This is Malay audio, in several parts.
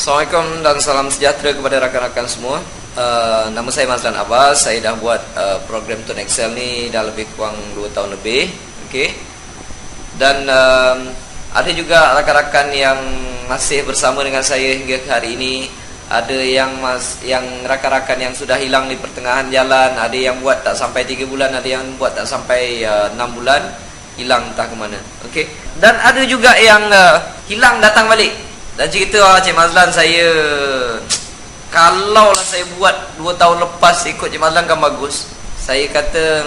Assalamualaikum dan salam sejahtera kepada rakan-rakan semua. Nama saya Mazlan Abbas. Saya dah buat program Tun Excel ni dah lebih kurang 2 tahun lebih. Okey. Dan ada juga rakan-rakan yang masih bersama dengan saya hingga ke hari ini. Ada yang rakan-rakan yang sudah hilang di pertengahan jalan, ada yang buat tak sampai 3 bulan, ada yang buat tak sampai 6 bulan, hilang entah ke mana. Okey. Dan ada juga yang hilang datang balik. Dan cerita Cik Mazlan, saya kalaulah saya buat 2 tahun lepas ikut Cik Mazlan kan bagus. Saya kata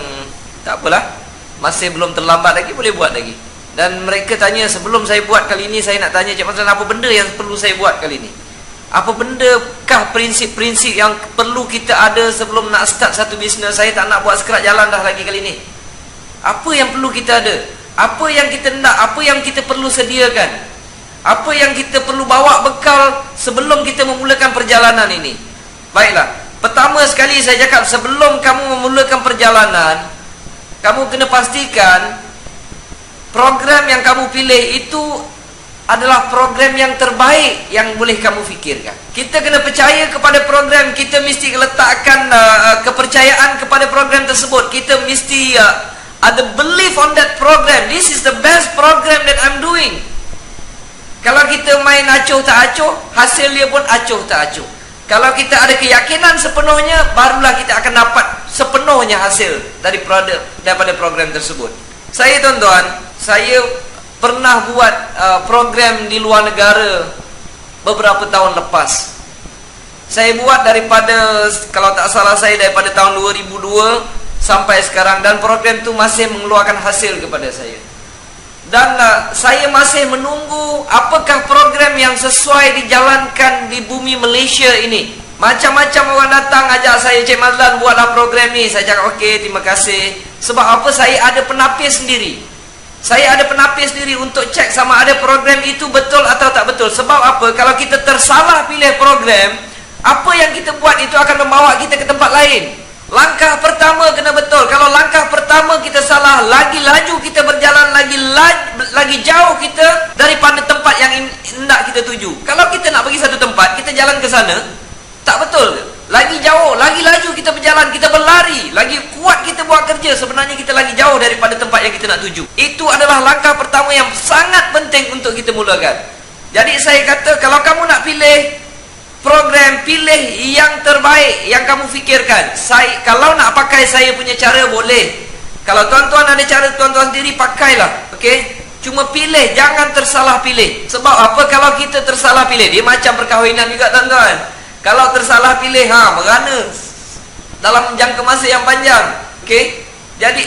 tak apalah, masih belum terlambat lagi, boleh buat lagi. Dan mereka tanya sebelum saya buat kali ini, saya nak tanya Cik Mazlan, apa benda yang perlu saya buat kali ini? Apa bendakah prinsip-prinsip yang perlu kita ada sebelum nak start satu bisnes? Saya tak nak buat sekerat jalan dah lagi kali ini. Apa yang perlu kita ada? Apa yang kita nak? Apa yang kita perlu sediakan? Apa yang kita perlu bawa bekal sebelum kita memulakan perjalanan ini? Baiklah, pertama sekali saya cakap, sebelum kamu memulakan perjalanan, kamu kena pastikan program yang kamu pilih itu adalah program yang terbaik yang boleh kamu fikirkan. Kita kena percaya kepada program. Kita mesti letakkan kepercayaan kepada program tersebut. Kita mesti ada belief on that program. This is the best program that I'm doing. Kalau kita main acuh tak acuh, hasil dia pun acuh tak acuh. Kalau kita ada keyakinan sepenuhnya, barulah kita akan dapat sepenuhnya hasil daripada program tersebut. Saya tuan-tuan, saya pernah buat program di luar negara beberapa tahun lepas. Saya buat daripada, kalau tak salah saya, daripada tahun 2002 sampai sekarang. Dan program itu masih mengeluarkan hasil kepada saya. Dan saya masih menunggu apakah program yang sesuai dijalankan di bumi Malaysia ini. Macam-macam orang datang ajak saya, Cik Mazlan buatlah program ni. Saya cakap okey, terima kasih. Sebab apa? Saya ada penapis sendiri. Saya ada penapis sendiri untuk cek sama ada program itu betul atau tak betul. Sebab apa? Kalau kita tersalah pilih program, apa yang kita buat itu akan membawa kita ke tempat lain. Langkah pertama kena betul. Kalau langkah pertama kita salah, lagi laju kita berjalan, lagi jauh kita daripada tempat yang hendak kita tuju. Kalau kita nak pergi satu tempat, kita jalan ke sana, tak betul. Lagi jauh, lagi laju kita berjalan, kita berlari, lagi kuat kita buat kerja, sebenarnya kita lagi jauh daripada tempat yang kita nak tuju. Itu adalah langkah pertama yang sangat penting untuk kita mulakan. Jadi saya kata, kalau kamu nak pilih program, pilih yang terbaik yang kamu fikirkan. Kalau nak pakai saya punya cara, boleh. Kalau tuan-tuan ada cara tuan-tuan sendiri, pakailah. Okey? Cuma pilih, jangan tersalah pilih. Sebab apa? Kalau kita tersalah pilih, dia macam perkahwinan juga tuan-tuan. Kalau tersalah pilih, merana dalam jangka masa yang panjang. Okey? Jadi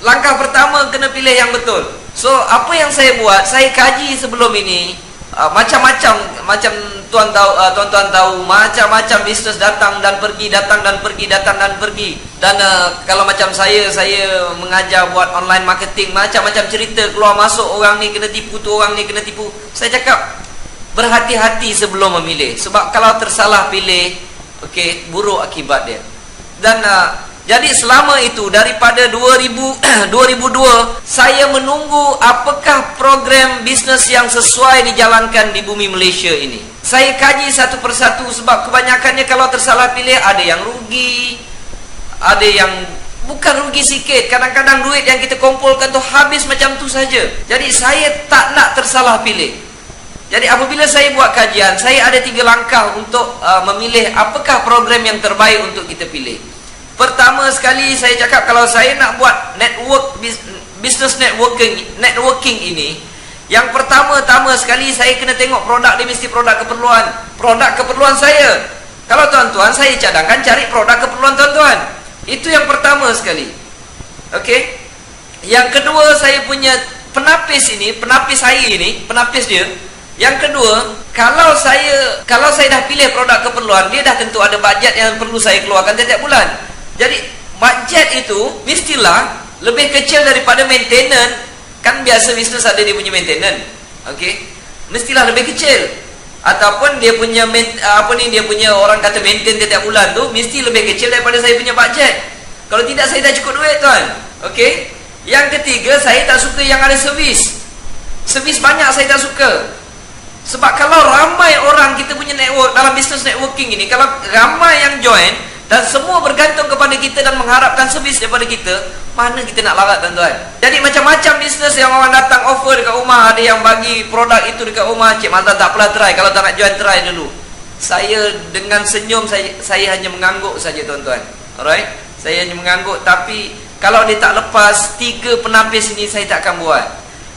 langkah pertama kena pilih yang betul. So apa yang saya buat, saya kaji sebelum ini. Macam-macam, macam tuan-tuan tahu, macam-macam bisnes datang dan pergi, datang dan pergi, datang dan pergi. Dan kalau macam saya mengajar buat online marketing, macam-macam cerita keluar masuk, orang ni kena tipu tu, orang ni kena tipu. Saya cakap berhati-hati sebelum memilih. Sebab kalau tersalah pilih, okey, buruk akibat dia. Dan jadi selama itu daripada 2002 saya menunggu apakah program bisnes yang sesuai dijalankan di bumi Malaysia ini. Saya kaji satu persatu, sebab kebanyakannya kalau tersalah pilih, ada yang rugi, ada yang bukan rugi sikit. Kadang-kadang duit yang kita kumpulkan tu habis macam tu saja. Jadi saya tak nak tersalah pilih. Jadi apabila saya buat kajian, saya ada 3 langkah untuk memilih apakah program yang terbaik untuk kita pilih. Pertama sekali saya cakap, kalau saya nak buat business networking ini, yang pertama-tama sekali saya kena tengok produk dia, mesti produk keperluan saya. Kalau tuan-tuan, saya cadangkan cari produk keperluan tuan-tuan. Itu yang pertama sekali. Okey. Yang kedua, saya punya penapis dia. Yang kedua, kalau saya dah pilih produk keperluan, dia dah tentu ada bajet yang perlu saya keluarkan setiap bulan. Jadi bajet itu mestilah lebih kecil daripada maintenance. Kan biasa bisnes ada dia punya maintenance. Okey. Mestilah lebih kecil. Ataupun dia punya dia punya orang kata maintain setiap bulan tu mesti lebih kecil daripada saya punya bajet. Kalau tidak, saya dah cukup duit tuan. Okey. Yang ketiga, saya tak suka yang ada servis. Servis banyak saya tak suka. Sebab kalau ramai orang, kita punya network business networking ini, kalau ramai yang join dan semua bergantung kepada kita dan mengharapkan servis daripada kita, mana kita nak larat tuan-tuan? Jadi macam-macam bisnes yang orang datang offer dekat rumah, ada yang bagi produk itu dekat rumah. Cik Mazlan tak pernah try, kalau tak nak join try dulu. Saya dengan senyum, saya hanya mengangguk saja tuan-tuan. Alright, saya hanya mengangguk. Tapi kalau dia tak lepas 3 penapis ini, saya tak akan buat.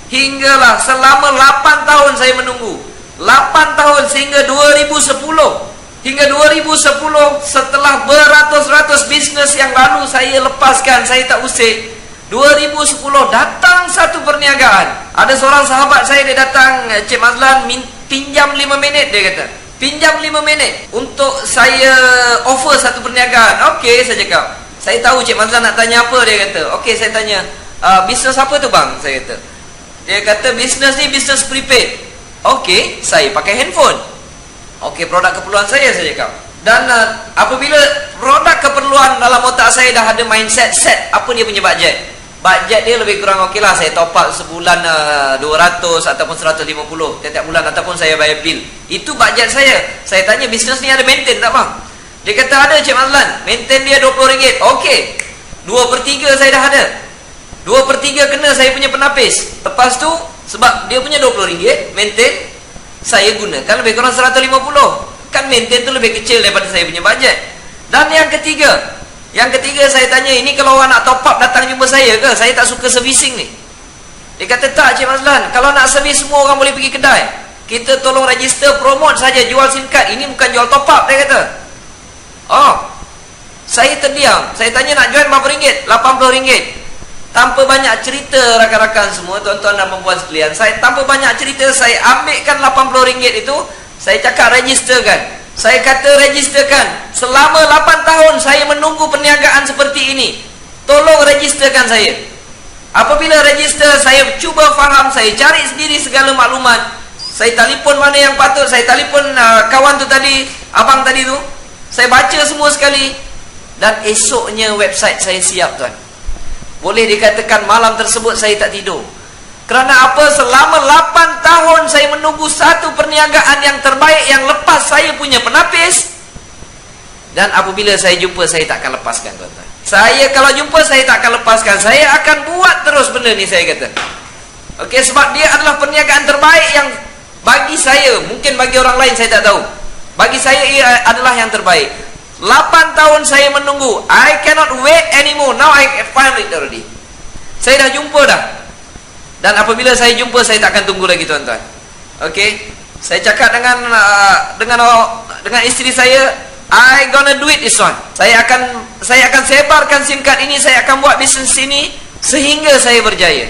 Hinggalah selama 8 tahun saya menunggu, 8 tahun sehingga 2010. Hingga 2010, setelah beratus-ratus bisnes yang lalu saya lepaskan, saya tak usik, 2010 datang satu perniagaan. Ada seorang sahabat saya, dia datang, Cik Mazlan pinjam 5 minit, dia kata. Pinjam 5 minit untuk saya offer satu perniagaan. Okey, saya cakap. Saya tahu Cik Mazlan nak tanya apa, dia kata. Okey, saya tanya, bisnes apa tu bang? Saya kata. Dia kata, bisnes ni bisnes prepaid. Okey, saya pakai handphone. Okey, produk keperluan saya cakap. Dan apabila produk keperluan dalam otak saya dah ada mindset, set apa dia punya budget. Budget dia lebih kurang okey lah, saya top up sebulan 200 ataupun 150 tiap-tiap bulan, ataupun saya bayar bil. Itu budget saya. Saya tanya, bisnes ni ada maintain tak bang? Dia kata ada Cik Mazlan, maintain dia RM20. Okey, 2/3 saya dah ada. 2/3 kena saya punya penapis. Lepas tu, sebab dia punya RM20 maintain, saya gunakan lebih kurang 150. Kan maintain tu lebih kecil daripada saya punya budget. Dan yang ketiga saya tanya, ini kalau orang nak top up datang jumpa saya ke? Saya tak suka servicing ni. Dia kata, tak Cik Mazlan, kalau nak servis semua orang boleh pergi kedai. Kita tolong register, promote saja, jual SIM card. Ini bukan jual top up, dia kata. Oh, saya terdiam. Saya tanya, nak join berapa ringgit? RM80. Tanpa banyak cerita rakan-rakan semua, tuan-tuan dan puan-puan sekalian, saya tanpa banyak cerita, saya ambilkan RM80 itu, saya cakap registerkan. Saya kata registerkan. Selama 8 tahun saya menunggu perniagaan seperti ini. Tolong registerkan saya. Apabila register, saya cuba faham, saya cari sendiri segala maklumat. Saya telefon mana yang patut, saya telefon kawan tu tadi, abang tadi tu. Saya baca semua sekali. Dan esoknya website saya siap tuan. Boleh dikatakan malam tersebut saya tak tidur. Kerana apa? Selama 8 tahun saya menunggu satu perniagaan yang terbaik yang lepas saya punya penapis. Dan apabila saya jumpa, saya tak akan lepaskan tuan-tuan. Saya kalau jumpa, saya tak akan lepaskan. Saya akan buat terus benda ni, saya kata. Okey, sebab dia adalah perniagaan terbaik yang bagi saya, mungkin bagi orang lain saya tak tahu. Bagi saya ia adalah yang terbaik. 8 tahun saya menunggu. I cannot wait anymore. Now I find it already. Saya dah jumpa dah. Dan apabila saya jumpa, saya tak akan tunggu lagi tuan-tuan. Okey, saya cakap dengan isteri saya, I gonna do it this one. Saya akan sebarkan SIM card ini, saya akan buat bisnes ini sehingga saya berjaya.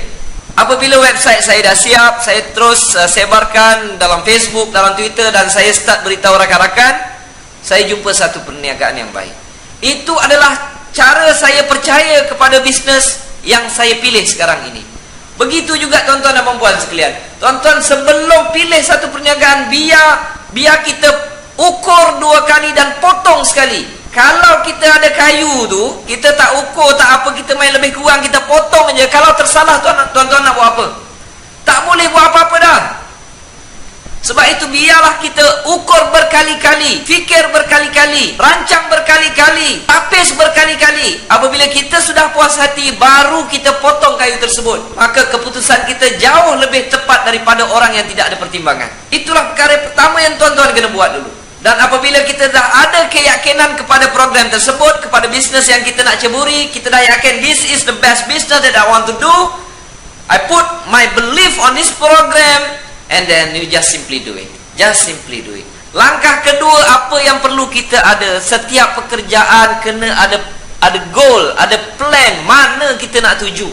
Apabila website saya dah siap, saya terus sebarkan dalam Facebook, dalam Twitter, dan saya start beritahu rakan-rakan. Saya jumpa satu perniagaan yang baik. Itu adalah cara saya percaya kepada bisnes yang saya pilih sekarang ini. Begitu juga tuan-tuan dan puan-puan sekalian. Tuan-tuan, sebelum pilih satu perniagaan, biar kita ukur 2 kali dan potong sekali. Kalau kita ada kayu tu, kita tak ukur, tak apa, kita main lebih kurang, kita potong aja. Kalau tersalah, tuan-tuan nak buat apa? Tak boleh buat apa-apa dah. Sebab itu biarlah kita ukur berkali-kali, fikir berkali-kali, rancang berkali-kali, tapis berkali-kali. Apabila kita sudah puas hati, baru kita potong kayu tersebut. Maka keputusan kita jauh lebih tepat daripada orang yang tidak ada pertimbangan. Itulah perkara pertama yang tuan-tuan kena buat dulu. Dan apabila kita dah ada keyakinan kepada program tersebut, kepada bisnes yang kita nak ceburi, kita dah yakin this is the best business that I want to do, I put my belief on this program, and then you just simply do it. Just simply do it. Langkah kedua, apa yang perlu kita ada? Setiap pekerjaan kena ada goal, ada plan, mana kita nak tuju.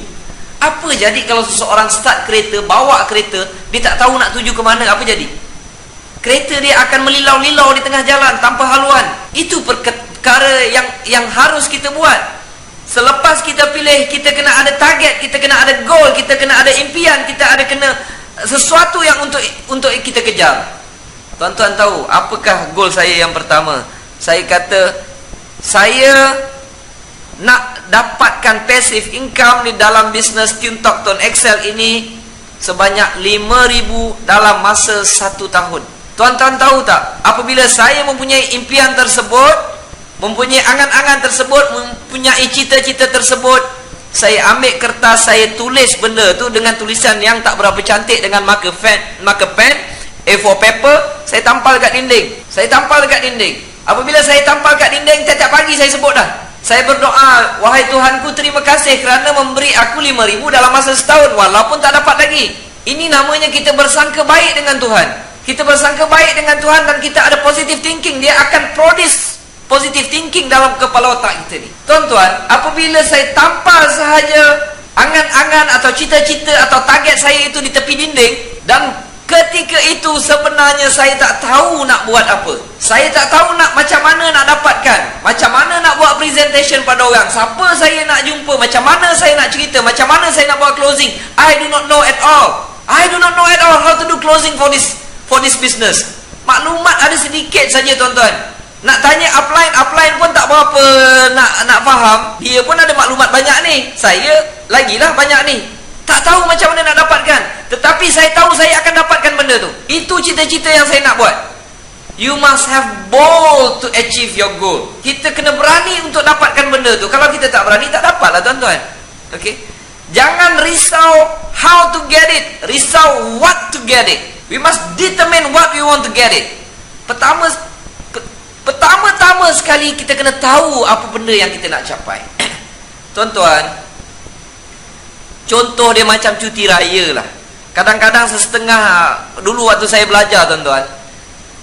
Apa jadi kalau seseorang start kereta, bawa kereta, dia tak tahu nak tuju ke mana, apa jadi? Kereta dia akan melilau-lilau di tengah jalan tanpa haluan. Itu perkara yang harus kita buat. Selepas kita pilih, kita kena ada target, kita kena ada goal, kita kena ada impian, kita ada kena sesuatu yang untuk kita kejar. Tuan-tuan tahu apakah goal saya yang pertama? Saya kata, saya nak dapatkan passive income di dalam bisnes TuneTalk Tone Excel ini sebanyak 5,000 dalam masa 1 tahun. Tuan-tuan tahu tak, apabila saya mempunyai impian tersebut, mempunyai angan-angan tersebut, mempunyai cita-cita tersebut, saya ambil kertas, saya tulis benda tu dengan tulisan yang tak berapa cantik, dengan marker pen, A4 paper, saya tampal kat dinding. Apabila saya tampal kat dinding, tiap-tiap pagi saya sebut dah. Saya berdoa, wahai Tuhanku, terima kasih kerana memberi aku 5,000 dalam masa setahun, walaupun tak dapat lagi. Ini namanya kita bersangka baik dengan Tuhan. Kita bersangka baik dengan Tuhan dan kita ada positive thinking. Dia akan produce positive thinking dalam kepala otak kita ni. Tuan-tuan, apabila saya tampal sahaja angan-angan atau cita-cita atau target saya itu di tepi dinding, dan ketika itu sebenarnya saya tak tahu nak buat apa. Saya tak tahu macam mana nak dapatkan, macam mana nak buat presentation pada orang, siapa saya nak jumpa, macam mana saya nak cerita, macam mana saya nak buat closing. I do not know at all. I do not know at all how to do closing for this business. Maklumat ada sedikit saja, tuan-tuan. Nak tanya upline pun tak berapa nak faham. Dia pun ada maklumat banyak ni, saya lagilah banyak ni. Tak tahu macam mana nak dapatkan. Tetapi saya tahu saya akan dapatkan benda tu. Itu cita-cita yang saya nak buat. You must have bold to achieve your goal. Kita kena berani untuk dapatkan benda tu. Kalau kita tak berani, tak dapatlah, tuan-tuan. Okey. Jangan risau how to get it, risau what to get it. We must determine what we want to get it. Pertama-tama sekali kita kena tahu apa benda yang kita nak capai. Tuan-tuan, contoh dia macam cuti raya lah. Kadang-kadang sesetengah, dulu waktu saya belajar, tuan-tuan,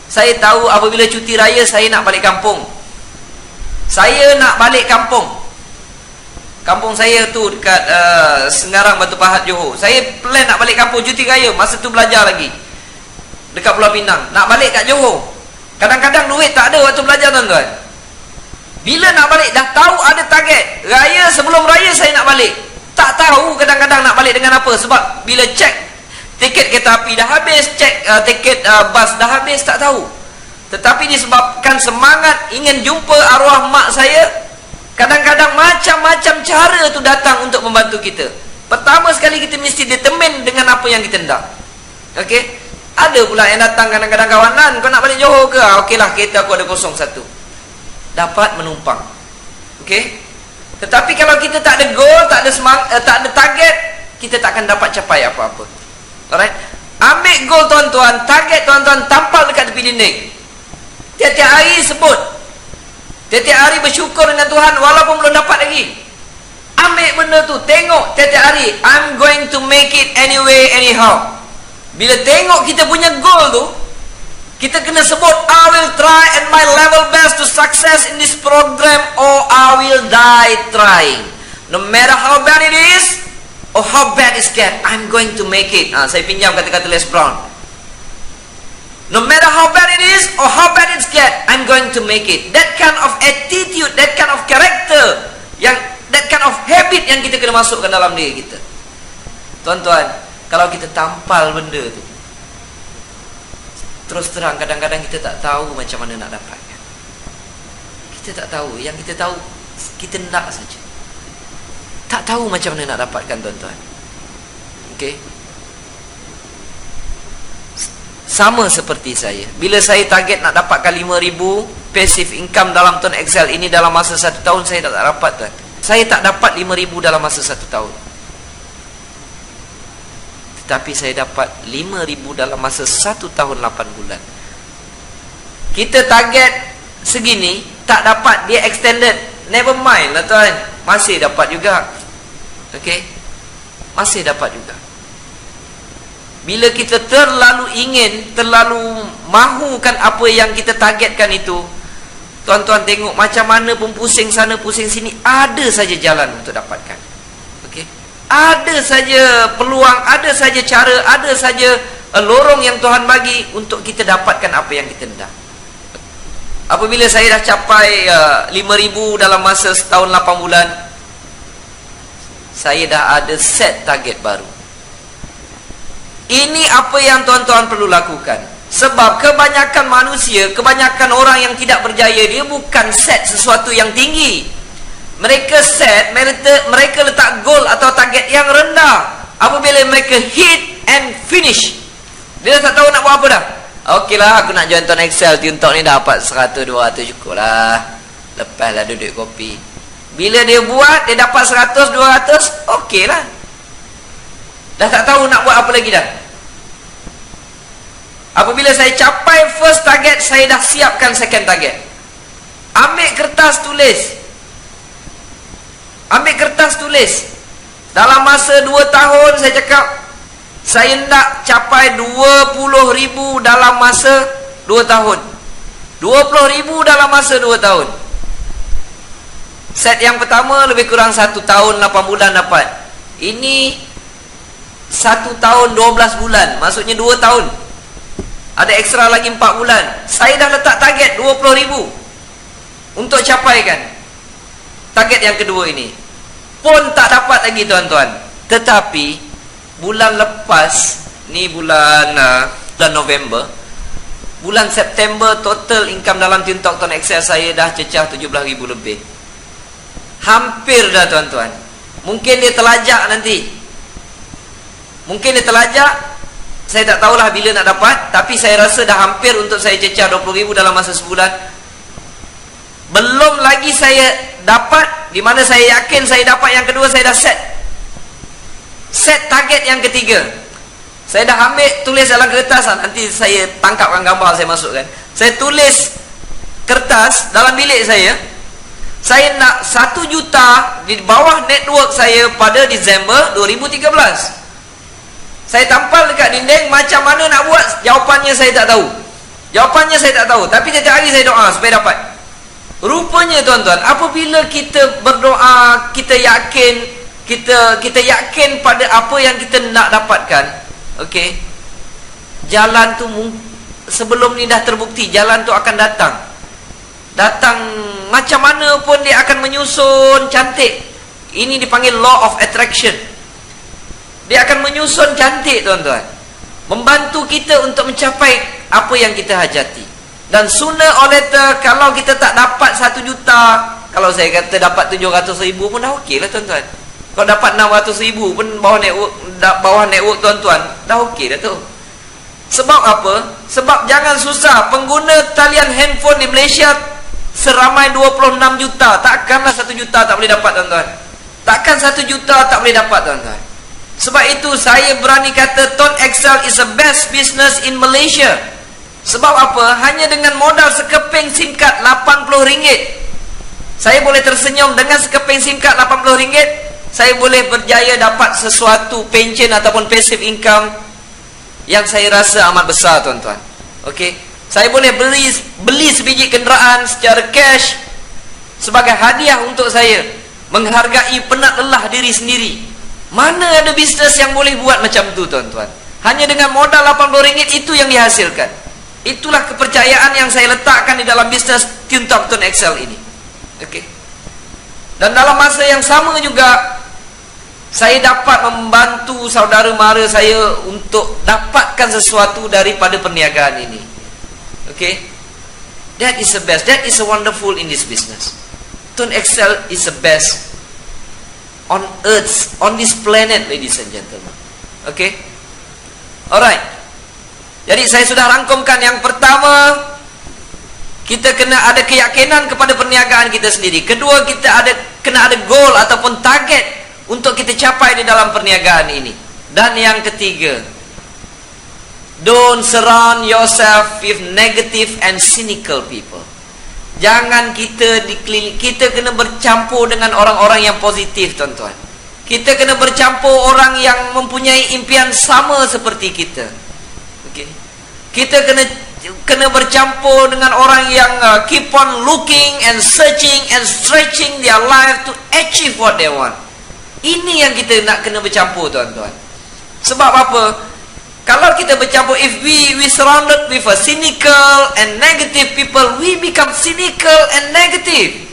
saya tahu apabila cuti raya saya nak balik kampung. Saya nak balik kampung. Kampung saya tu dekat Sengarang, Batu Pahat, Johor. Saya plan nak balik kampung cuti raya. Masa tu belajar lagi dekat Pulau Pinang. Nak balik kat Johor. Kadang-kadang duit tak ada waktu belajar, tuan-tuan. Bila nak balik, dah tahu ada target raya, sebelum raya saya nak balik. Tak tahu kadang-kadang nak balik dengan apa. Sebab bila cek tiket kereta api dah habis, cek tiket bas dah habis, tak tahu. Tetapi disebabkan semangat ingin jumpa arwah mak saya, kadang-kadang macam-macam cara tu datang untuk membantu kita. Pertama sekali kita mesti determine dengan apa yang kita hendak. Okey. Ada pula yang datang kadang-kadang, kawanan, kau nak balik Johor ke? Okeylah, kereta aku ada 01. Dapat menumpang. Okey. Tetapi kalau kita tak ada goal, tak ada semangat, tak ada target, kita tak akan dapat capai apa-apa. Alright? Ambil goal, tuan-tuan, target tuan-tuan, tampal dekat tepi dinding. Tiap-tiap hari sebut. Tiap-tiap hari bersyukur dengan Tuhan walaupun belum dapat lagi. Ambil benda tu, tengok tiap-tiap hari, I'm going to make it anyway, anyhow. Bila tengok kita punya goal tu, kita kena sebut, I will try at my level best to success in this program, or I will die trying. No matter how bad it is, or how bad it gets, I'm going to make it. Saya pinjam kata-kata Les Brown. No matter how bad it is, or how bad it gets, I'm going to make it. That kind of attitude, that kind of character, that kind of habit yang kita kena masukkan dalam diri kita. Tuan-tuan, kalau kita tampal benda tu, terus terang kadang-kadang kita tak tahu macam mana nak dapatkan. Kita tak tahu. Yang kita tahu, kita nak saja. Tak tahu macam mana nak dapatkan, tuan-tuan. Okey. Sama seperti saya. Bila saya target nak dapatkan 5,000 passive income dalam Tuan Excel ini dalam masa 1 tahun, saya tak dapat, tuan. Saya tak dapat 5,000 dalam masa 1 tahun. Tapi saya dapat 5,000 dalam masa 1 tahun 8 bulan. Kita target segini, tak dapat, dia extended. Never mind lah, tuan. Masih dapat juga. Okey? Masih dapat juga. Bila kita terlalu ingin, terlalu mahukan apa yang kita targetkan itu, tuan-tuan tengok macam mana pun pusing sana, pusing sini, ada saja jalan untuk dapatkan. Ada saja peluang, ada saja cara, ada saja lorong yang Tuhan bagi untuk kita dapatkan apa yang kita hendak. Apabila saya dah capai 5,000 dalam masa setahun 8 bulan, saya dah ada set target baru. Ini apa yang tuan-tuan perlu lakukan. Sebab kebanyakan manusia, kebanyakan orang yang tidak berjaya, dia bukan set sesuatu yang tinggi. Mereka set, mereka letak goal atau target yang rendah. Apabila mereka hit and finish, dia tak tahu nak buat apa dah. Okey lah, aku nak join Tuan Excel. Untuk ni dapat 100-200 cukup lah. Lepas lah duduk kopi. Bila dia buat, dia dapat 100-200, okey lah. Dah tak tahu nak buat apa lagi dah. Apabila saya capai first target, saya dah siapkan second target. Ambil kertas tulis. Ambil kertas tulis. Dalam masa 2 tahun saya cakap, saya nak capai 20,000 dalam masa 2 tahun. 20,000 dalam masa 2 tahun. Set yang pertama lebih kurang 1 tahun 8 bulan dapat. Ini 1 tahun 12 bulan. Maksudnya 2 tahun. Ada ekstra lagi 4 bulan. Saya dah letak target 20,000 untuk capaikan target yang kedua ini. Pun tak dapat lagi tuan-tuan. Tetapi bulan lepas, ni bulan November, bulan September, total income dalam TuneTalk Tuan Excel saya dah cecah 17,000 lebih. Hampir dah tuan-tuan. Mungkin dia terlajak nanti. Mungkin dia terlajak, saya tak tahulah bila nak dapat. Tapi saya rasa dah hampir untuk saya cecah 20,000 dalam masa sebulan. Belum lagi saya dapat, di mana saya yakin saya dapat yang kedua, saya dah set target yang ketiga. Saya dah ambil, tulis dalam kertas. Nanti saya tangkapkan gambar, saya masukkan. Saya tulis kertas dalam bilik saya. Saya nak 1 juta di bawah network saya pada Disember 2013. Saya tampal dekat dinding. Macam mana nak buat, jawapannya saya tak tahu. Jawapannya saya tak tahu. Tapi setiap hari saya doa supaya dapat. Rupanya tuan-tuan, apabila kita berdoa, kita yakin pada apa yang kita nak dapatkan, okey, jalan tu sebelum ni dah terbukti, jalan tu akan datang macam mana pun dia akan menyusun cantik. Ini dipanggil law of attraction. Dia akan menyusun cantik tuan-tuan, membantu kita untuk mencapai apa yang kita hajati. Dan sooner or later, kalau kita tak dapat 1 juta, kalau saya kata dapat 700,000 pun dah okey lah tuan-tuan. Kalau dapat 600,000 pun bawah network tuan-tuan, dah okey dah tu. Sebab apa? Sebab jangan susah. Pengguna talian handphone di Malaysia seramai 26 juta. Takkanlah 1 juta tak boleh dapat tuan-tuan. Takkan 1 juta tak boleh dapat tuan-tuan. Sebab itu saya berani kata Tuan Excel is the best business in Malaysia. Sebab apa? Hanya dengan modal sekeping SIM card RM80, saya boleh tersenyum. Dengan sekeping SIM card RM80, saya boleh berjaya dapat sesuatu pension ataupun passive income yang saya rasa amat besar tuan-tuan. Okey, saya boleh beli sebiji kenderaan secara cash sebagai hadiah untuk saya, menghargai penat lelah diri sendiri. Mana ada bisnes yang boleh buat macam tu tuan-tuan? Hanya dengan modal RM80 itu yang dihasilkan. Itulah kepercayaan yang saya letakkan di dalam bisnes TuneTalk Tuan Excel ini. Okey. Dan dalam masa yang sama juga, saya dapat membantu saudara mara saya untuk dapatkan sesuatu daripada perniagaan ini. Okey. That is the best. That is a wonderful in this business. Tuan Excel is the best on earth, on this planet, ladies and gentlemen. Okey. Alright. Jadi saya sudah rangkumkan. Yang pertama, kita kena ada keyakinan kepada perniagaan kita sendiri. Kedua, kita kena ada goal ataupun target untuk kita capai di dalam perniagaan ini. Dan yang ketiga, don't surround yourself with negative and cynical people. Jangan kita kena bercampur dengan orang-orang yang positif tuan-tuan. Kita kena bercampur orang yang mempunyai impian sama seperti kita. Kita kena bercampur dengan orang yang keep on looking and searching and stretching their life to achieve what they want. Ini yang kita nak kena bercampur tuan-tuan. Sebab apa? Kalau kita bercampur, if we surrounded with a cynical and negative people, we become cynical and negative.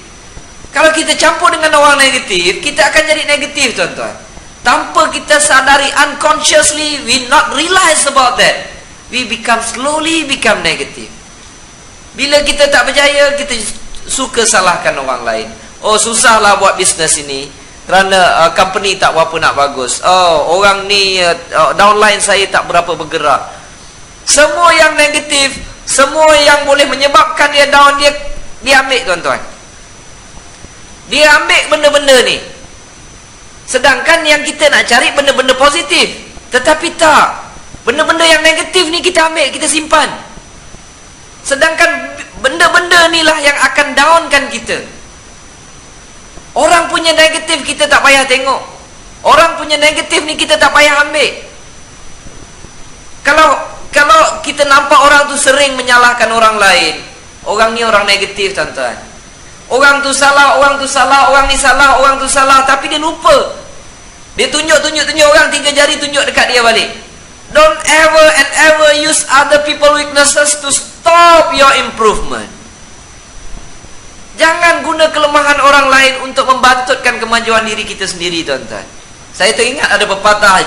Kalau kita campur dengan orang negatif, kita akan jadi negatif tuan-tuan. Tanpa kita sadari, unconsciously, we not realize about that. We slowly become negative. Bila kita tak berjaya, kita suka salahkan orang lain. Oh, susahlah buat bisnes ini kerana company tak berapa nak bagus. Oh, orang ni downline saya tak berapa bergerak. Semua yang negatif, semua yang boleh menyebabkan dia down, dia ambil tuan-tuan. Dia ambil benda-benda ni. Sedangkan yang kita nak cari benda-benda positif. Tetapi tak, benda-benda yang negatif ni kita ambil, kita simpan. Sedangkan benda-benda ni lah yang akan downkan kita. Orang punya negatif kita tak payah tengok. Orang punya negatif ni kita tak payah ambil. Kalau kita nampak orang tu sering menyalahkan orang lain, orang ni orang negatif tuan-tuan. Orang tu salah, orang tu salah, orang ni salah, orang tu salah, tapi dia lupa. Dia tunjuk orang, 3 jari tunjuk dekat dia balik. Don't ever and ever use other people weaknesses to stop your improvement. Jangan guna kelemahan orang lain untuk membantutkan kemajuan diri kita sendiri, tuan-tuan. Saya teringat ada pepatah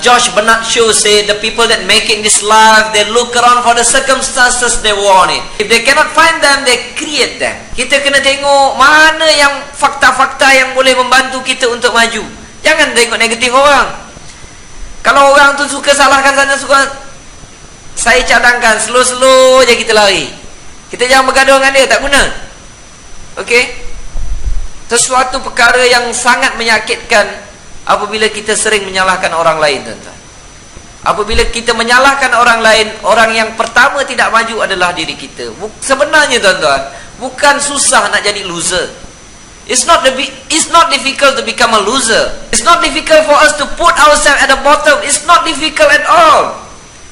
George Bernard Shaw say, the people that making this life, they look around for the circumstances they want it. If they cannot find them, they create them. Kita kena tengok mana yang fakta-fakta yang boleh membantu kita untuk maju. Jangan tengok negatif orang. Kalau orang tu suka salahkan sana, suka, saya cadangkan slow-slow je kita lari. Kita jangan bergaduh dengan dia, tak guna. Okey? Sesuatu perkara yang sangat menyakitkan apabila kita sering menyalahkan orang lain, tuan-tuan. Apabila kita menyalahkan orang lain, orang yang pertama tidak maju adalah diri kita. Sebenarnya, tuan-tuan, bukan susah nak jadi loser. It's not difficult to become a loser. It's not difficult for us to put ourselves at the bottom. It's not difficult at all.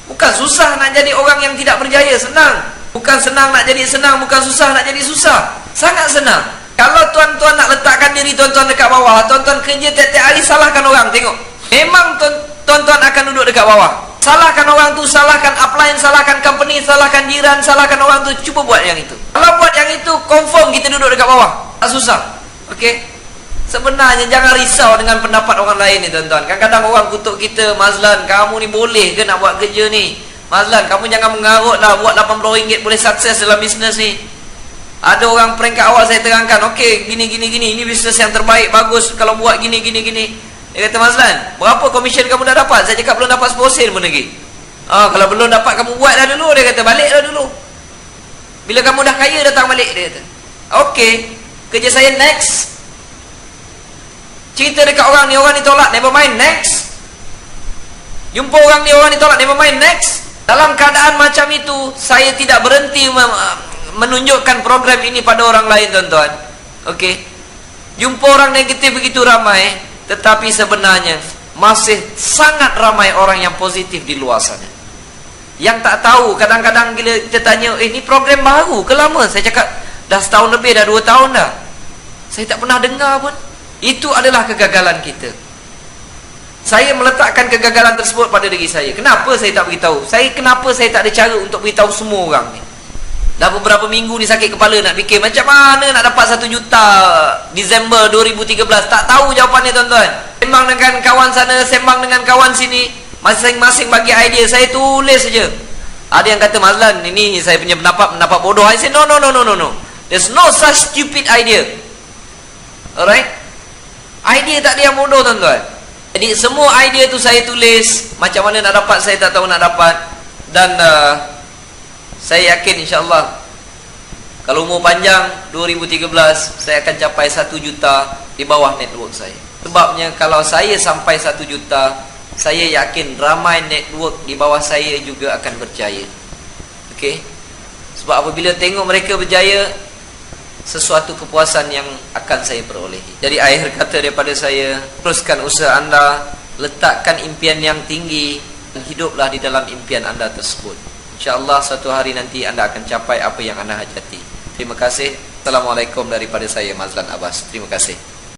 Bukan susah nak jadi orang yang tidak berjaya, senang. Bukan senang nak jadi senang, bukan susah nak jadi susah. Sangat senang. Kalau tuan-tuan nak letakkan diri tuan-tuan dekat bawah, tuan-tuan kerja tiap-tiap hari salahkan orang, tengok. Memang tuan-tuan akan duduk dekat bawah. Salahkan orang tu, salahkan upline, salahkan company, salahkan jiran, salahkan orang tu, cuba buat yang itu. Kalau buat yang itu, confirm kita duduk dekat bawah. Tak susah. Okey? Sebenarnya jangan risau dengan pendapat orang lain ni, tuan-tuan. Kadang-kadang orang kutuk kita, Mazlan, kamu ni boleh ke nak buat kerja ni? Mazlan, kamu jangan mengarut lah, buat RM80 boleh sukses dalam bisnes ni. Ada orang prank kat awal, saya terangkan, okey, gini, ini bisnes yang terbaik, bagus kalau buat gini. Dia kata, Mazlan, berapa komisen kamu dah dapat? Saya cakap belum dapat 10 sen pun lagi. Kalau belum dapat, kamu buat dah dulu. Dia kata, balik dah dulu. Bila kamu dah kaya, datang balik. Dia kata, okey, kerja saya next. Cerita dekat orang ni tolak, never mind, next. Jumpa orang ni tolak, never mind, next. Dalam keadaan macam itu, saya tidak berhenti menunjukkan program ini pada orang lain, tuan-tuan. Okey. Jumpa orang negatif begitu ramai, tetapi sebenarnya masih sangat ramai orang yang positif di luar sana. Yang tak tahu, kadang-kadang bila kita tanya, ini program baru ke lama? Saya cakap, dah setahun lebih, dah 2 tahun dah. Saya tak pernah dengar pun. Itu adalah kegagalan kita. Saya meletakkan kegagalan tersebut pada diri saya. Kenapa saya tak beritahu? Kenapa saya tak ada cara untuk beritahu semua orang ni? Dah beberapa minggu ni sakit kepala nak fikir macam mana nak dapat 1 juta Disember 2013. Tak tahu jawapannya, tuan-tuan. Sembang dengan kawan sana, sembang dengan kawan sini, masing-masing bagi idea. Saya tulis saja. Ada yang kata, Mazlan, ini saya punya pendapat bodoh. I say, no. There's no such stupid idea. Alright? Idea tak ada yang bodoh, tuan-tuan. Jadi semua idea tu saya tulis. Macam mana nak dapat, saya tak tahu nak dapat. Dan saya yakin insyaAllah kalau umur panjang 2013 saya akan capai 1 juta di bawah network saya. Sebabnya kalau saya sampai 1 juta, saya yakin ramai network di bawah saya juga akan berjaya. Okey? Sebab apabila tengok mereka berjaya, sesuatu kepuasan yang akan saya perolehi. Jadi akhir kata daripada saya, teruskan usaha anda, letakkan impian yang tinggi, dan hiduplah di dalam impian anda tersebut. InsyaAllah suatu hari nanti anda akan capai apa yang anda hajati. Terima kasih. Assalamualaikum daripada saya, Mazlan Abbas. Terima kasih.